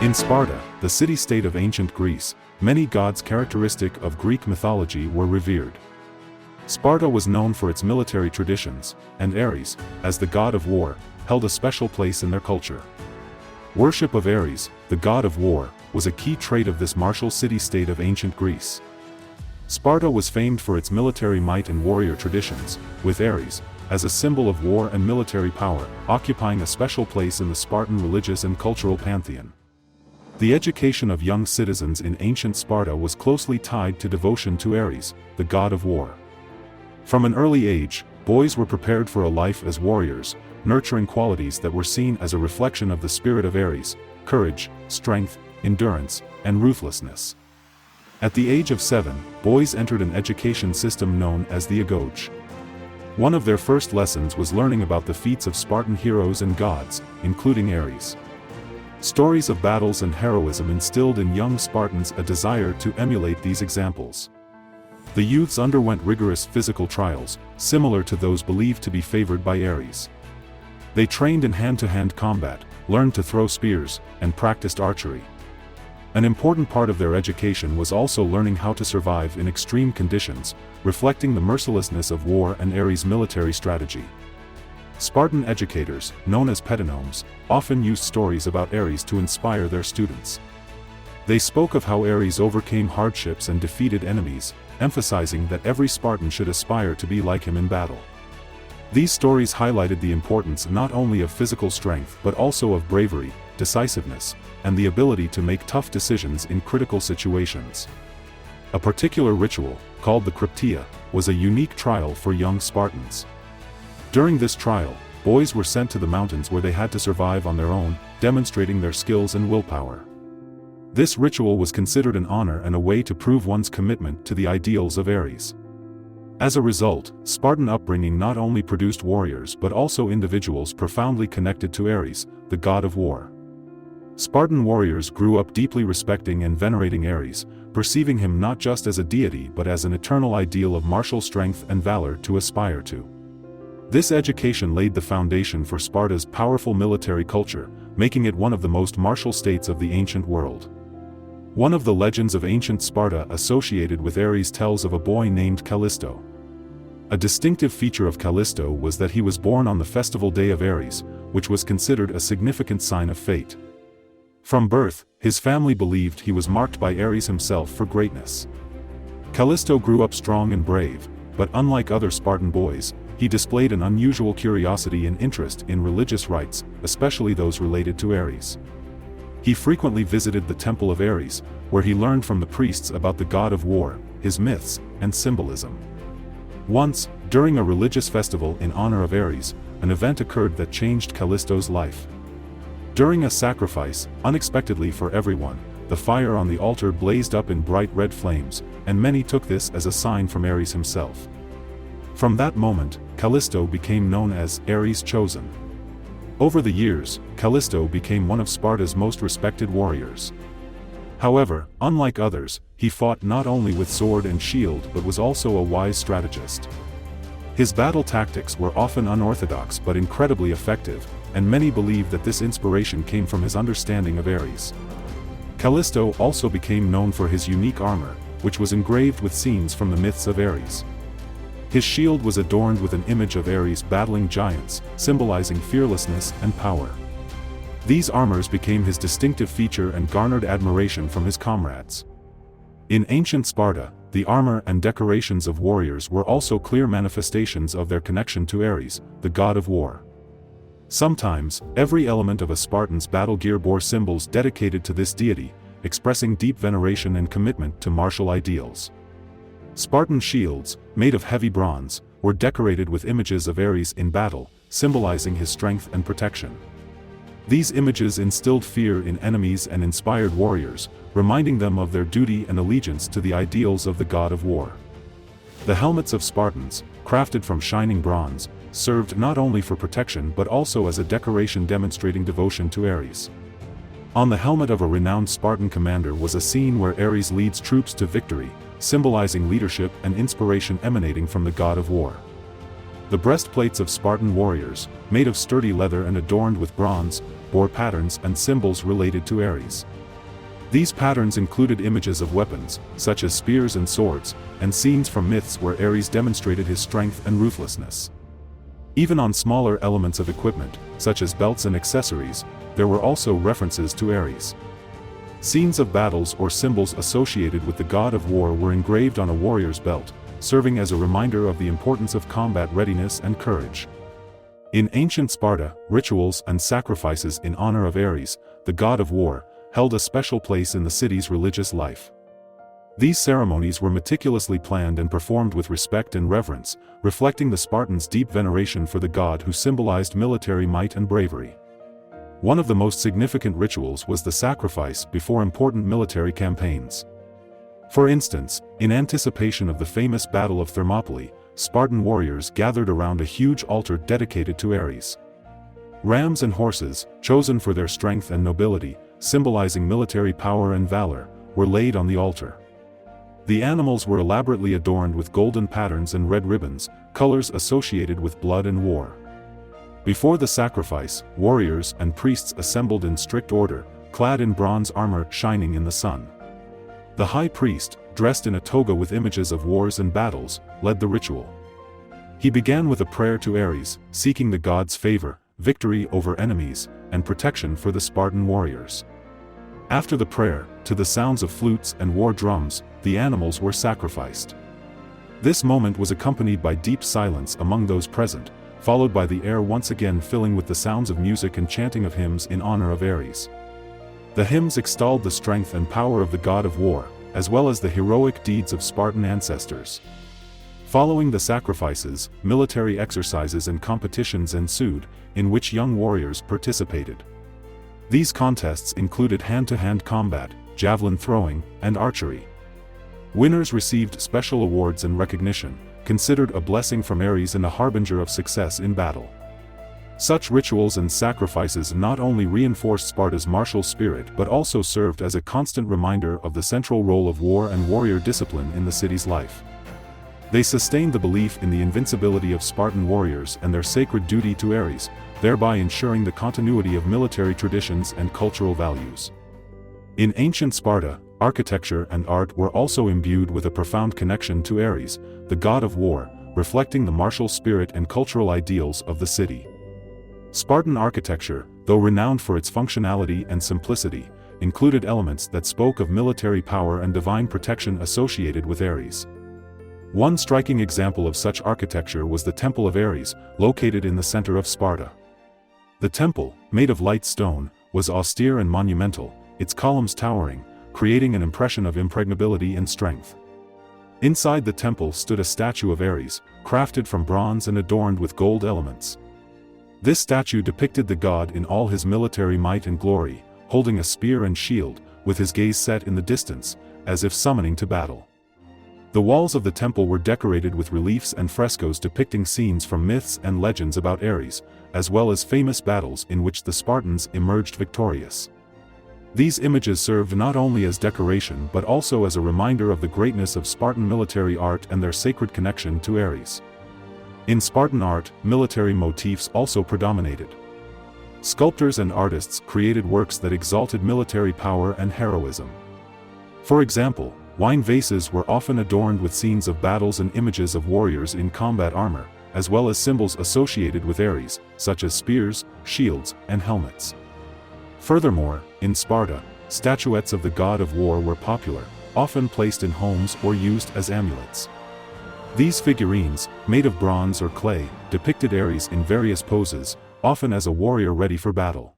In Sparta, the city-state of ancient Greece, many gods characteristic of Greek mythology were revered. Sparta was known for its military traditions, and Ares, as the god of war, held a special place in their culture. Worship of Ares, the god of war, was a key trait of this martial city-state of ancient Greece. Sparta was famed for its military might and warrior traditions, with Ares, as a symbol of war and military power, occupying a special place in the Spartan religious and cultural pantheon. The education of young citizens in ancient Sparta was closely tied to devotion to Ares, the god of war. From an early age, boys were prepared for a life as warriors, nurturing qualities that were seen as a reflection of the spirit of Ares: courage, strength, endurance, and ruthlessness. At the age of 7, boys entered an education system known as the agoge. One of their first lessons was learning about the feats of Spartan heroes and gods, including Ares. Stories of battles and heroism instilled in young Spartans a desire to emulate these examples. The youths underwent rigorous physical trials, similar to those believed to be favored by Ares. They trained in hand-to-hand combat, learned to throw spears, and practiced archery. An important part of their education was also learning how to survive in extreme conditions, reflecting the mercilessness of war and Ares' military strategy. Spartan educators, known as pedinomes, often used stories about Ares to inspire their students. They spoke of how Ares overcame hardships and defeated enemies, emphasizing that every Spartan should aspire to be like him in battle. These stories highlighted the importance not only of physical strength but also of bravery, decisiveness, and the ability to make tough decisions in critical situations. A particular ritual, called the Cryptia, was a unique trial for young Spartans. During this trial, boys were sent to the mountains where they had to survive on their own, demonstrating their skills and willpower. This ritual was considered an honor and a way to prove one's commitment to the ideals of Ares. As a result, Spartan upbringing not only produced warriors but also individuals profoundly connected to Ares, the god of war. Spartan warriors grew up deeply respecting and venerating Ares, perceiving him not just as a deity but as an eternal ideal of martial strength and valor to aspire to. This education laid the foundation for Sparta's powerful military culture, making it one of the most martial states of the ancient world. One of the legends of ancient Sparta associated with Ares tells of a boy named Callisto. A distinctive feature of Callisto was that he was born on the festival day of Ares, which was considered a significant sign of fate. From birth, his family believed he was marked by Ares himself for greatness. Callisto grew up strong and brave, but unlike other Spartan boys, he displayed an unusual curiosity and interest in religious rites, especially those related to Ares. He frequently visited the temple of Ares, where he learned from the priests about the god of war, his myths, and symbolism. Once, during a religious festival in honor of Ares, an event occurred that changed Callisto's life. During a sacrifice, unexpectedly for everyone, the fire on the altar blazed up in bright red flames, and many took this as a sign from Ares himself. From that moment, Callisto became known as Ares Chosen. Over the years, Callisto became one of Sparta's most respected warriors. However, unlike others, he fought not only with sword and shield but was also a wise strategist. His battle tactics were often unorthodox but incredibly effective, and many believe that this inspiration came from his understanding of Ares. Callisto also became known for his unique armor, which was engraved with scenes from the myths of Ares. His shield was adorned with an image of Ares battling giants, symbolizing fearlessness and power. These armors became his distinctive feature and garnered admiration from his comrades. In ancient Sparta, the armor and decorations of warriors were also clear manifestations of their connection to Ares, the god of war. Sometimes, every element of a Spartan's battle gear bore symbols dedicated to this deity, expressing deep veneration and commitment to martial ideals. Spartan shields, made of heavy bronze, were decorated with images of Ares in battle, symbolizing his strength and protection. These images instilled fear in enemies and inspired warriors, reminding them of their duty and allegiance to the ideals of the god of war. The helmets of Spartans, crafted from shining bronze, served not only for protection but also as a decoration demonstrating devotion to Ares. On the helmet of a renowned Spartan commander was a scene where Ares leads troops to victory, symbolizing leadership and inspiration emanating from the god of war. The breastplates of Spartan warriors, made of sturdy leather and adorned with bronze, bore patterns and symbols related to Ares. These patterns included images of weapons, such as spears and swords, and scenes from myths where Ares demonstrated his strength and ruthlessness. Even on smaller elements of equipment, such as belts and accessories, there were also references to Ares. Scenes of battles or symbols associated with the god of war were engraved on a warrior's belt, serving as a reminder of the importance of combat readiness and courage. In ancient Sparta, rituals and sacrifices in honor of Ares, the god of war, held a special place in the city's religious life. These ceremonies were meticulously planned and performed with respect and reverence, reflecting the Spartans' deep veneration for the god who symbolized military might and bravery. One of the most significant rituals was the sacrifice before important military campaigns. For instance, in anticipation of the famous Battle of Thermopylae, Spartan warriors gathered around a huge altar dedicated to Ares. Rams and horses, chosen for their strength and nobility, symbolizing military power and valor, were laid on the altar. The animals were elaborately adorned with golden patterns and red ribbons, colors associated with blood and war. Before the sacrifice, warriors and priests assembled in strict order, clad in bronze armor shining in the sun. The high priest, dressed in a toga with images of wars and battles, led the ritual. He began with a prayer to Ares, seeking the god's favor, victory over enemies, and protection for the Spartan warriors. After the prayer, to the sounds of flutes and war drums, the animals were sacrificed. This moment was accompanied by deep silence among those present, followed by the air once again filling with the sounds of music and chanting of hymns in honor of Ares. The hymns extolled the strength and power of the god of war, as well as the heroic deeds of Spartan ancestors. Following the sacrifices, military exercises and competitions ensued, in which young warriors participated. These contests included hand-to-hand combat, javelin throwing, and archery. Winners received special awards and recognition, considered a blessing from Ares and a harbinger of success in battle. Such rituals and sacrifices not only reinforced Sparta's martial spirit but also served as a constant reminder of the central role of war and warrior discipline in the city's life. They sustained the belief in the invincibility of Spartan warriors and their sacred duty to Ares, thereby ensuring the continuity of military traditions and cultural values. In ancient Sparta, architecture and art were also imbued with a profound connection to Ares, the god of war, reflecting the martial spirit and cultural ideals of the city. Spartan architecture, though renowned for its functionality and simplicity, included elements that spoke of military power and divine protection associated with Ares. One striking example of such architecture was the Temple of Ares, located in the center of Sparta. The temple, made of light stone, was austere and monumental, its columns towering, creating an impression of impregnability and strength. Inside the temple stood a statue of Ares, crafted from bronze and adorned with gold elements. This statue depicted the god in all his military might and glory, holding a spear and shield, with his gaze set in the distance, as if summoning to battle. The walls of the temple were decorated with reliefs and frescoes depicting scenes from myths and legends about Ares, as well as famous battles in which the Spartans emerged victorious. These images served not only as decoration but also as a reminder of the greatness of Spartan military art and their sacred connection to Ares. In Spartan art, military motifs also predominated. Sculptors and artists created works that exalted military power and heroism. For example, wine vases were often adorned with scenes of battles and images of warriors in combat armor, as well as symbols associated with Ares, such as spears, shields, and helmets. Furthermore, in Sparta, statuettes of the god of war were popular, often placed in homes or used as amulets. These figurines, made of bronze or clay, depicted Ares in various poses, often as a warrior ready for battle.